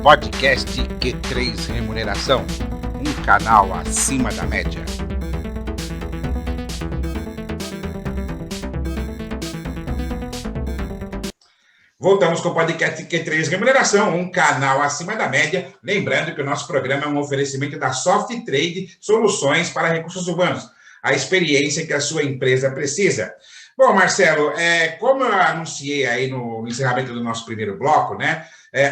Podcast Q3 Remuneração, um canal acima da média. Voltamos com o podcast Q3 Remuneração, um canal acima da média. Lembrando que o nosso programa é um oferecimento da Soft Trade Soluções para Recursos Humanos, a experiência que a sua empresa precisa. Bom, Marcelo, como eu anunciei aí no encerramento do nosso primeiro bloco, né?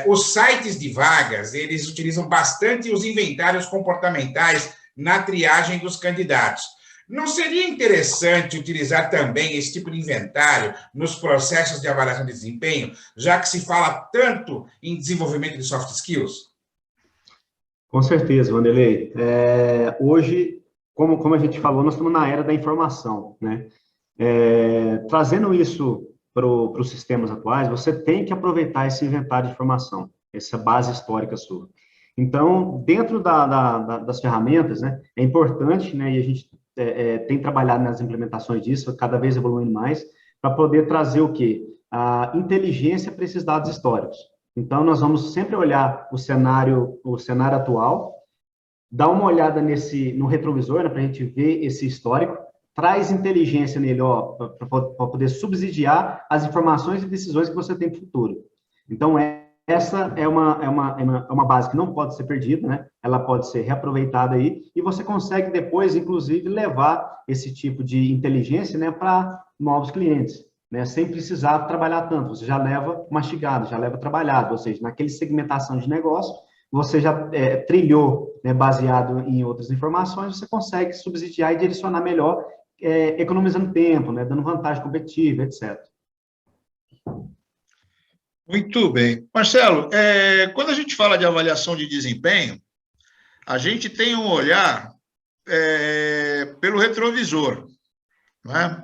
Os sites de vagas, eles utilizam bastante os inventários comportamentais na triagem dos candidatos. Não seria interessante utilizar também esse tipo de inventário nos processos de avaliação de desempenho, já que se fala tanto em desenvolvimento de soft skills? Com certeza, Wanderlei. Hoje, como a gente falou, nós estamos na era da informação, né? Trazendo isso para os sistemas atuais, você tem que aproveitar esse inventário de informação, essa base histórica sua. Então, dentro das ferramentas, né, é importante, né, e a gente tem trabalhado nas implementações disso, cada vez evoluindo mais, para poder trazer o quê? A inteligência para esses dados históricos. Então, nós vamos sempre olhar o cenário atual, dar uma olhada no retrovisor, né, para a gente ver esse histórico, traz inteligência nele, para poder subsidiar as informações e decisões que você tem para o futuro. Então, essa é uma base que não pode ser perdida, né? Ela pode ser reaproveitada aí, e você consegue depois, inclusive, levar esse tipo de inteligência, né, para novos clientes, né? Sem precisar trabalhar tanto. Você já leva mastigado, já leva trabalhado, ou seja, naquele segmentação de negócio, você já trilhou, né, baseado em outras informações, você consegue subsidiar e direcionar melhor, economizando tempo, né, dando vantagem competitiva, etc. Muito bem. Marcelo, quando a gente fala de avaliação de desempenho, a gente tem um olhar pelo retrovisor, né?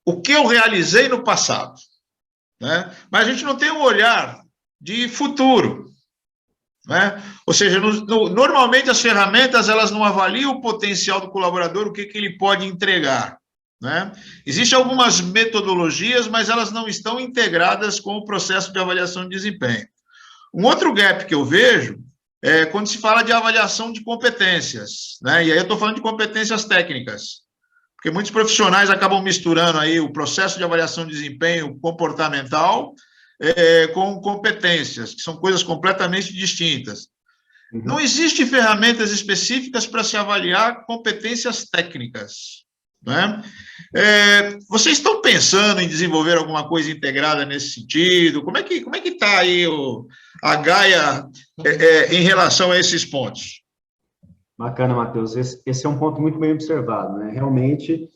O que eu realizei no passado, né? Mas a gente não tem um olhar de futuro, né? Ou seja, normalmente as ferramentas elas não avaliam o potencial do colaborador, o que ele pode entregar, né? Existem algumas metodologias, mas elas não estão integradas com o processo de avaliação de desempenho. Um outro gap que eu vejo é quando se fala de avaliação de competências, né? E aí eu estou falando de competências técnicas, porque muitos profissionais acabam misturando aí o processo de avaliação de desempenho comportamental com competências, que são coisas completamente distintas. Uhum. Não existem ferramentas específicas para se avaliar competências técnicas, né? Vocês estão pensando em desenvolver alguma coisa integrada nesse sentido? Como é que está aí a Gaia em relação a esses pontos? Bacana, Matheus. Esse é um ponto muito bem observado, né? Realmente,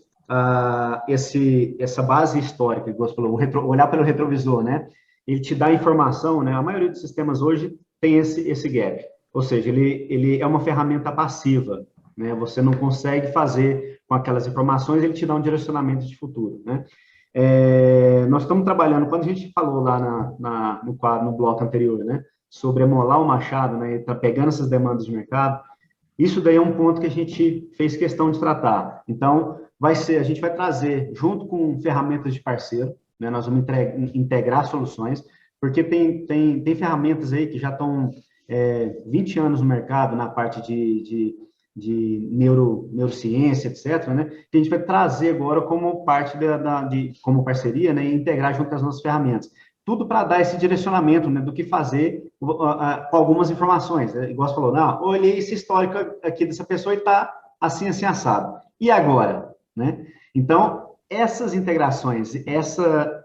essa base histórica, que você falou, olhar pelo retrovisor, né? Ele te dá informação, né? A maioria dos sistemas hoje tem esse gap, ou seja, ele é uma ferramenta passiva, né? Você não consegue fazer com aquelas informações, ele te dá um direcionamento de futuro, né? Nós estamos trabalhando, quando a gente falou lá no bloco anterior, né? Sobre amolar o machado, né? Tá pegando essas demandas de mercado, isso daí é um ponto que a gente fez questão de tratar. Então, a gente vai trazer, junto com ferramentas de parceiro, né, nós vamos integrar soluções, porque tem ferramentas aí que já estão 20 anos no mercado, na parte de neurociência, etc., né, que a gente vai trazer agora como parte como parceria, né, e integrar junto com as nossas ferramentas. Tudo para dar esse direcionamento, né, do que fazer com algumas informações. Né? Igual você falou, não, olhei esse histórico aqui dessa pessoa e está assim, assim, assado. E agora? Né? Então, essas integrações, essa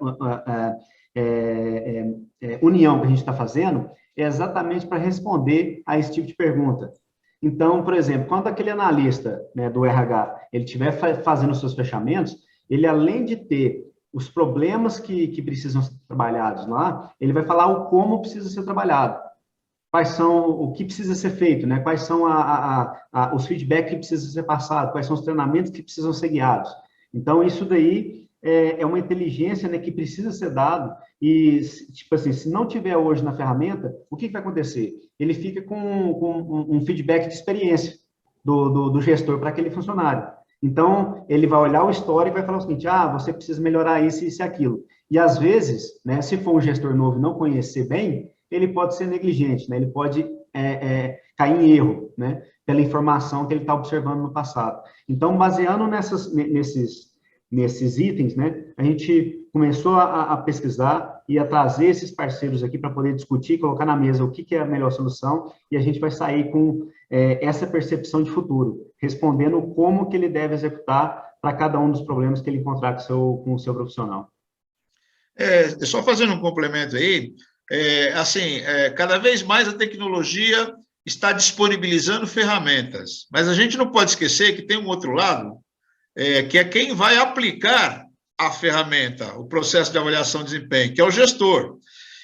união que a gente está fazendo é exatamente para responder a esse tipo de pergunta. Então, por exemplo, quando aquele analista, né, do RH, ele estiver fazendo os seus fechamentos, ele, além de ter os problemas que precisam ser trabalhados lá, ele vai falar o como precisa ser trabalhado, quais são, o que precisa ser feito, né? Quais são os feedbacks que precisam ser passados, quais são os treinamentos que precisam ser guiados. Então, isso daí é uma inteligência, né, que precisa ser dado, e, tipo assim, se não tiver hoje na ferramenta, o que vai acontecer? Ele fica com um feedback de experiência do gestor para aquele funcionário. Então, ele vai olhar o histórico e vai falar o seguinte, você precisa melhorar isso, isso e aquilo. E, às vezes, né, se for um gestor novo e não conhecer bem, ele pode ser negligente, né? Ele pode cair em erro, né? Pela informação que ele está observando no passado. Então, baseando nesses itens, né, a gente começou a pesquisar e a trazer esses parceiros aqui para poder discutir, colocar na mesa o que é a melhor solução, e a gente vai sair com essa percepção de futuro, respondendo como que ele deve executar para cada um dos problemas que ele encontrar com o seu profissional. Só fazendo um complemento aí, cada vez mais a tecnologia está disponibilizando ferramentas, mas a gente não pode esquecer que tem um outro lado, que é quem vai aplicar a ferramenta, o processo de avaliação de desempenho, que é o gestor.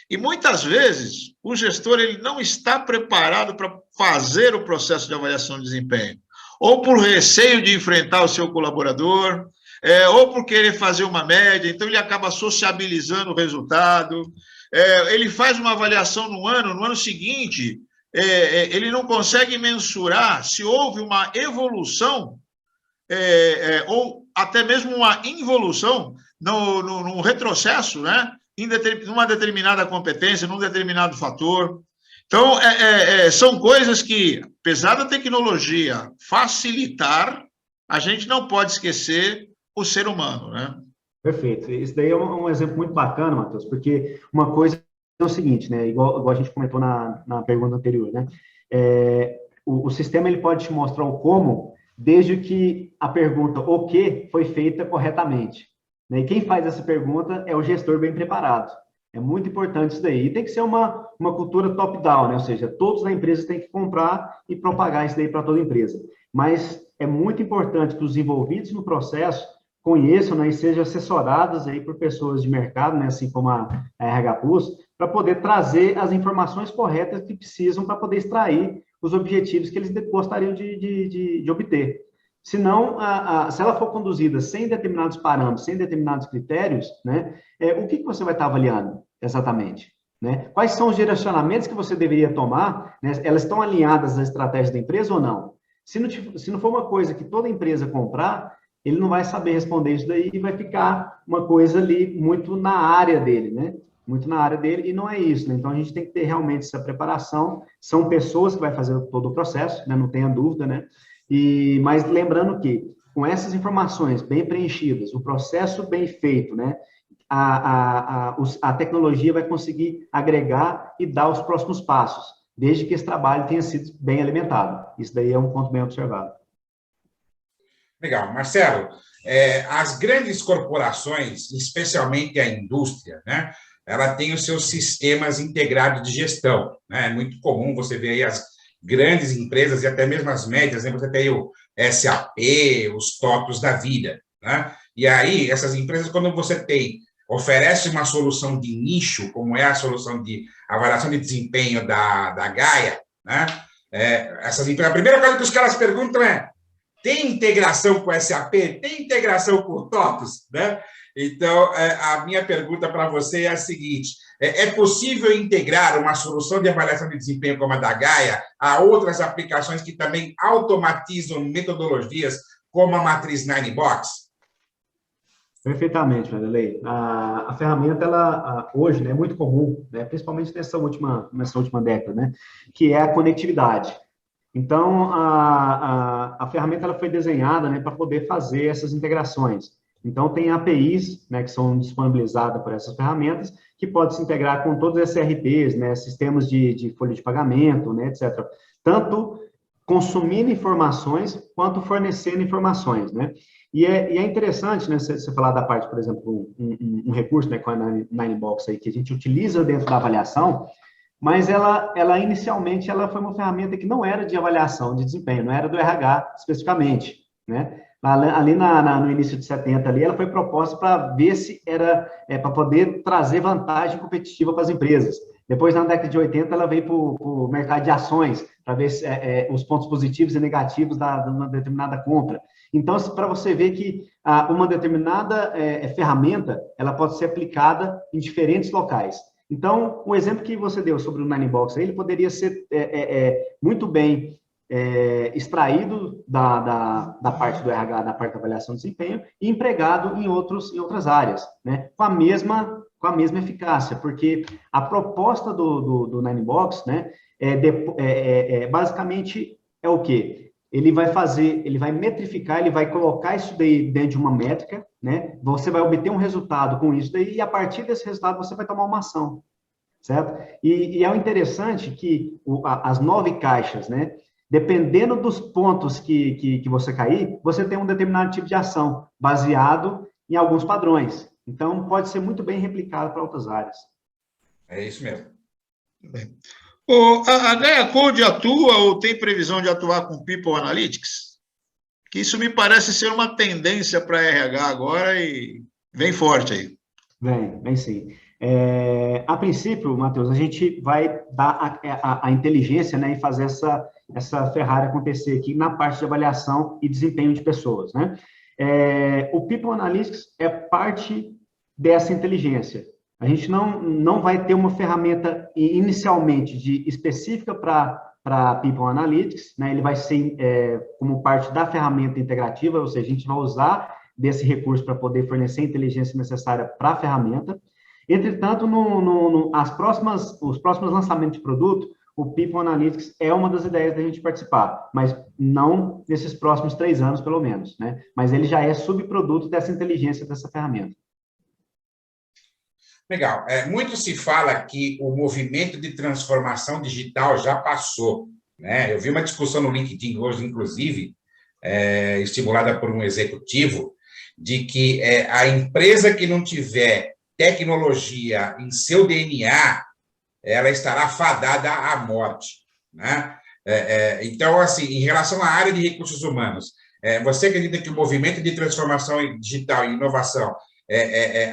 E muitas vezes o gestor ele não está preparado para fazer o processo de avaliação de desempenho, ou por receio de enfrentar o seu colaborador, ou por querer fazer uma média, então ele acaba sociabilizando o resultado, ele faz uma avaliação no ano seguinte, ele não consegue mensurar se houve uma evolução, ou até mesmo uma involução no retrocesso, né? Numa determinada competência, num determinado fator. Então, são coisas que, apesar da tecnologia facilitar, a gente não pode esquecer o ser humano, né? Perfeito. Isso daí é um exemplo muito bacana, Matheus, porque uma coisa é o seguinte, né? Igual a gente comentou na pergunta anterior, né? O sistema ele pode te mostrar o como, desde que a pergunta o que foi feita corretamente. Né? E quem faz essa pergunta é o gestor bem preparado. É muito importante isso daí. E tem que ser uma cultura top-down, né? Ou seja, todos na empresa têm que comprar e propagar isso daí para toda a empresa. Mas é muito importante que os envolvidos no processo conheçam, né, e sejam assessorados aí por pessoas de mercado, né, assim como a RH Plus, para poder trazer as informações corretas que precisam para poder extrair os objetivos que eles gostariam de obter. Senão, se ela for conduzida sem determinados parâmetros, sem determinados critérios, né, o que você vai estar avaliando exatamente? Né? Quais são os direcionamentos que você deveria tomar? Né? Elas estão alinhadas à estratégia da empresa ou não? Se não for uma coisa que toda empresa comprar, ele não vai saber responder isso daí e vai ficar uma coisa ali muito na área dele, né? Muito na área dele, e não é isso, né? Então, a gente tem que ter realmente essa preparação, são pessoas que vai fazer todo o processo, né? Não tenha dúvida, né? Mas lembrando que, com essas informações bem preenchidas, o processo bem feito, né? A tecnologia vai conseguir agregar e dar os próximos passos, desde que esse trabalho tenha sido bem alimentado. Isso daí é um ponto bem observado. Legal. Marcelo, as grandes corporações, especialmente a indústria, né? Ela tem os seus sistemas integrados de gestão, né? É muito comum você ver aí as grandes empresas e até mesmo as médias, né? Você tem o SAP, os TOTOS da vida, né? E aí, essas empresas, quando você oferece uma solução de nicho, como é a solução de avaliação de desempenho da Gaia, né? Essas empresas, a primeira coisa que os caras perguntam é: tem integração com o SAP? Tem integração com o TOTOS? Né? Então, a minha pergunta para você é a seguinte: é possível integrar uma solução de avaliação de desempenho como a da Gaia a outras aplicações que também automatizam metodologias como a matriz Ninebox? Perfeitamente, Vanderlei. A ferramenta, ela hoje, né, é muito comum, né, principalmente nessa última década, né, que é a conectividade. Então, a ferramenta ela foi desenhada, né, para poder fazer essas integrações. Então, tem APIs, né, que são disponibilizadas por essas ferramentas, que podem se integrar com todos esses ERPs, né, sistemas de folha de pagamento, né, etc. Tanto consumindo informações, quanto fornecendo informações, né? E é interessante, né, você falar da parte, por exemplo, um recurso, né, com a Ninebox aí, que a gente utiliza dentro da avaliação, mas ela inicialmente ela foi uma ferramenta que não era de avaliação de desempenho, não era do RH especificamente, né? Ali no início de 70 ali, ela foi proposta para ver se era para poder trazer vantagem competitiva para as empresas. Depois, na década de 80, ela veio para o mercado de ações, para ver os pontos positivos e negativos de uma determinada compra. Então, para você ver que uma determinada ferramenta, ela pode ser aplicada em diferentes locais. Então, o exemplo que você deu sobre o Ninebox, ele poderia ser muito bem extraído da parte do RH, da parte da avaliação de desempenho, e empregado em outras áreas, né? Com a mesma eficácia, porque a proposta do Ninebox, né, basicamente é o quê? Ele vai metrificar, ele vai colocar isso daí dentro de uma métrica, né? Você vai obter um resultado com isso daí, e a partir desse resultado você vai tomar uma ação, certo? E é o interessante que as 9 caixas, né? Dependendo dos pontos que você cair, você tem um determinado tipo de ação, baseado em alguns padrões. Então, pode ser muito bem replicado para outras áreas. É isso mesmo. Bem. A Gaia Code atua ou tem previsão de atuar com People Analytics? Que isso me parece ser uma tendência para RH agora e vem forte aí. Vem sim. A princípio, Matheus, a gente vai dar a inteligência, né, e fazer essa Ferrari acontecer aqui na parte de avaliação e desempenho de pessoas, né? O People Analytics é parte dessa inteligência. A gente não vai ter uma ferramenta inicialmente específica para People Analytics, né? Ele vai ser como parte da ferramenta integrativa, ou seja, a gente vai usar desse recurso para poder fornecer a inteligência necessária para a ferramenta. Entretanto, os próximos lançamentos de produto, o People Analytics é uma das ideias da gente participar, mas não nesses próximos 3 anos, pelo menos, né? Mas ele já é subproduto dessa inteligência, dessa ferramenta. Legal. Muito se fala que o movimento de transformação digital já passou, né? Eu vi uma discussão no LinkedIn hoje, inclusive, estimulada por um executivo, de que a empresa que não tiver tecnologia em seu DNA, ela estará fadada à morte, né? Então, assim, em relação à área de recursos humanos, você acredita que o movimento de transformação digital e inovação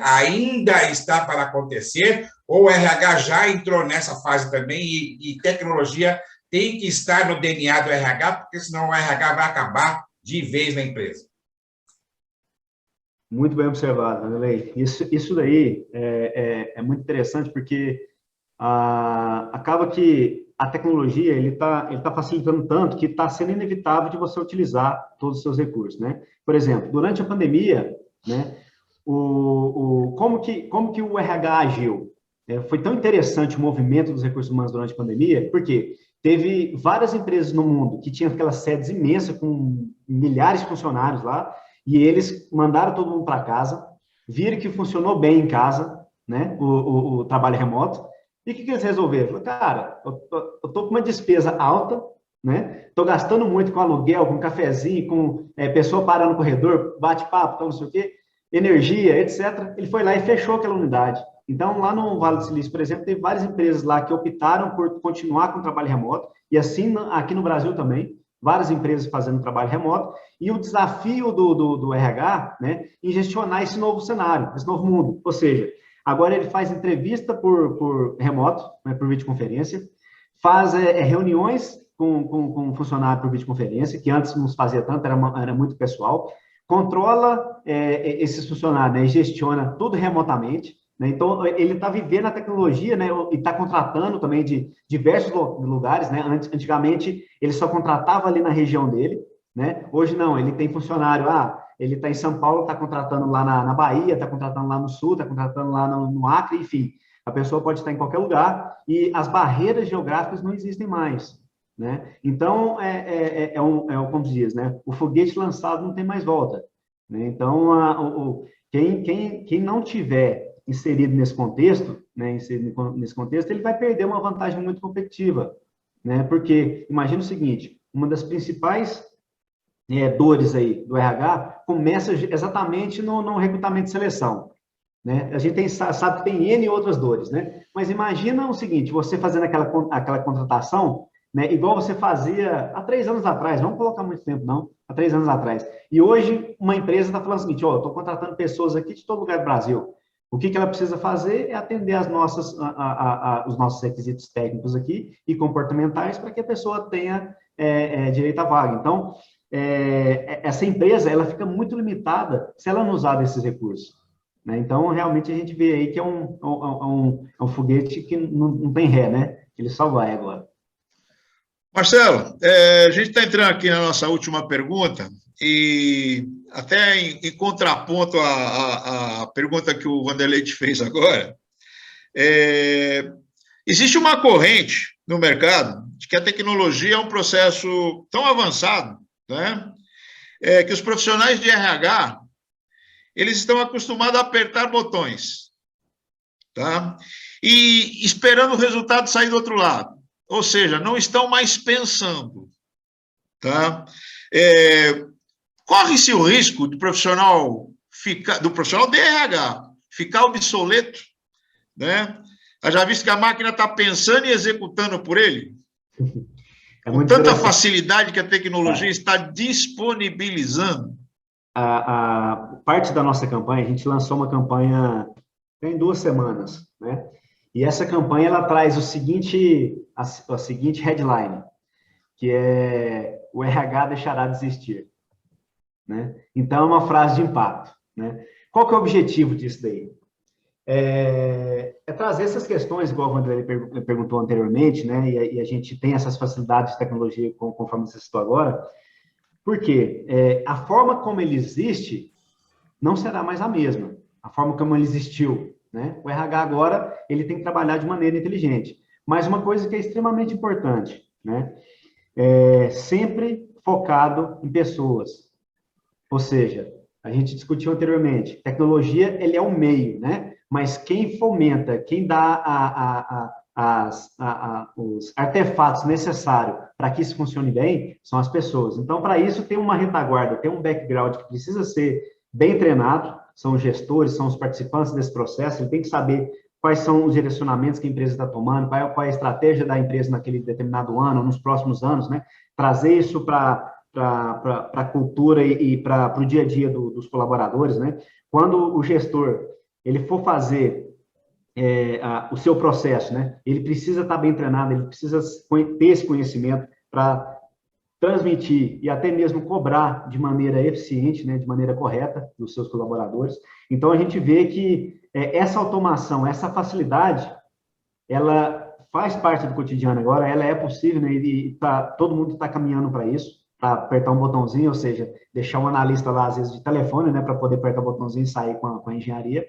ainda está para acontecer, ou o RH já entrou nessa fase também e tecnologia tem que estar no DNA do RH, porque senão o RH vai acabar de vez na empresa? Muito bem observado, Vanderlei. Isso daí é muito interessante, porque acaba que a tecnologia ele tá facilitando tanto que está sendo inevitável de você utilizar todos os seus recursos, né? Por exemplo, durante a pandemia, né, como que o RH agiu? Foi tão interessante o movimento dos recursos humanos durante a pandemia, porque teve várias empresas no mundo que tinham aquelas sedes imensas com milhares de funcionários lá, e eles mandaram todo mundo para casa, viram que funcionou bem em casa, né, o trabalho remoto, e o que eles resolveram? Falaram, cara, eu tô com uma despesa alta, né, tô gastando muito com aluguel, com cafezinho, com pessoa parando no corredor, bate-papo, tal, não sei o quê, energia, etc. Ele foi lá e fechou aquela unidade. Então, lá no Vale do Silício, por exemplo, tem várias empresas lá que optaram por continuar com o trabalho remoto, e assim aqui no Brasil também, várias empresas fazendo trabalho remoto, e o desafio do RH, né, em gestionar esse novo cenário, esse novo mundo. Ou seja, agora ele faz entrevista por remoto, né, por videoconferência, faz reuniões com funcionário por videoconferência, que antes não se fazia tanto, era muito pessoal, controla esses funcionários, né, e gestiona tudo remotamente, né? Então, ele está vivendo a tecnologia, né, e está contratando também de diversos lugares, né? Antigamente, ele só contratava ali na região dele, né? Hoje não, ele tem funcionário, ele está em São Paulo, está contratando lá na Bahia, está contratando lá no Sul, está contratando lá no Acre, enfim. A pessoa pode estar em qualquer lugar e as barreiras geográficas não existem mais, né? Então, como se diz, né? O foguete lançado não tem mais volta, né? Então, quem não tiver inserido nesse contexto, né, ele vai perder uma vantagem muito competitiva, né? Porque imagina o seguinte, uma das principais dores aí do RH começa exatamente no recrutamento e seleção, né? A gente sabe que tem N outras dores, né? Mas imagina o seguinte, você fazendo aquela contratação, né, igual você fazia há 3 anos atrás, não vamos colocar muito tempo não, há 3 anos atrás. E hoje uma empresa está falando o seguinte, eu estou contratando pessoas aqui de todo lugar do Brasil. O que ela precisa fazer é atender os nossos requisitos técnicos aqui e comportamentais para que a pessoa tenha direito à vaga. Então, essa empresa ela fica muito limitada se ela não usar desses recursos, né? Então, realmente, a gente vê aí que é um foguete que não tem ré, né? Ele só vai agora. Marcelo, a gente está entrando aqui na nossa última pergunta e até em contraponto à pergunta que o Vanderlei te fez agora, existe uma corrente no mercado de que a tecnologia é um processo tão avançado, né, que os profissionais de RH eles estão acostumados a apertar botões, tá? E esperando o resultado sair do outro lado. Ou seja, não estão mais pensando, tá? Corre-se o risco do profissional de RH ficar obsoleto, né? Já visto que a máquina está pensando e executando por ele? Com tanta facilidade que a tecnologia está disponibilizando. A parte da nossa campanha, a gente lançou uma campanha tem 2 semanas, né? E essa campanha, ela traz a seguinte headline, que é: o RH deixará de existir, né? Então, é uma frase de impacto, né? Qual que é o objetivo disso daí? É trazer essas questões, igual o Vanderlei perguntou anteriormente, né? E a gente tem essas facilidades de tecnologia, conforme você citou agora, porque a forma como ele existe não será mais a mesma, a forma como ele existiu, né? O RH agora, ele tem que trabalhar de maneira inteligente. Mas uma coisa que é extremamente importante, né? Sempre focado em pessoas. Ou seja, a gente discutiu anteriormente, tecnologia, ele é um meio, né? Mas quem fomenta, quem dá os artefatos necessários para que isso funcione bem, são as pessoas. Então, para isso, tem uma retaguarda, tem um background que precisa ser bem treinado, são os gestores, são os participantes desse processo, ele tem que saber quais são os direcionamentos que a empresa está tomando, qual é a estratégia da empresa naquele determinado ano, ou nos próximos anos, né? Trazer isso para a cultura e para o dia a dia dos colaboradores, né? Quando o gestor ele for fazer o seu processo, né? Ele precisa estar bem treinado, ele precisa ter esse conhecimento para transmitir e até mesmo cobrar de maneira eficiente, né? De maneira correta dos seus colaboradores. Então, a gente vê que essa automação, essa facilidade, ela faz parte do cotidiano agora, ela é possível, né? E todo mundo está caminhando para isso, para apertar um botãozinho, ou seja, deixar um analista lá, às vezes, de telefone, né? Para poder apertar o botãozinho e sair com a engenharia.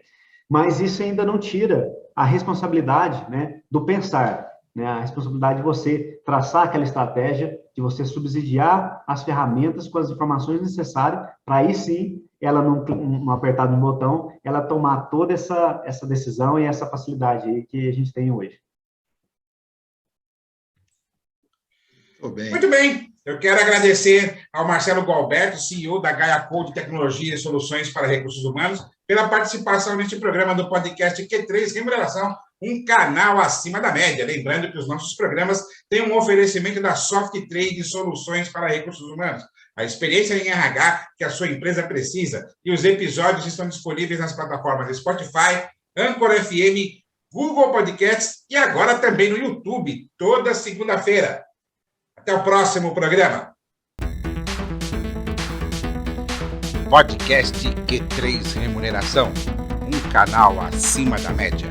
Mas isso ainda não tira a responsabilidade, né, do pensar, né, a responsabilidade de você traçar aquela estratégia, de você subsidiar as ferramentas com as informações necessárias, para aí sim, ela não apertar no botão, ela tomar toda essa decisão e essa facilidade aí que a gente tem hoje. Muito bem. Eu quero agradecer ao Marcelo Gualberto, CEO da Gaia Code Tecnologia e Soluções para Recursos Humanos, pela participação neste programa do podcast Q3 Remuneração, um canal acima da média. Lembrando que os nossos programas têm um oferecimento da SoftTrade Soluções para Recursos Humanos, a experiência em RH que a sua empresa precisa. E os episódios estão disponíveis nas plataformas Spotify, Anchor FM, Google Podcasts e agora também no YouTube, toda segunda-feira. Até o próximo programa. Podcast Q3 Remuneração, um canal acima da média.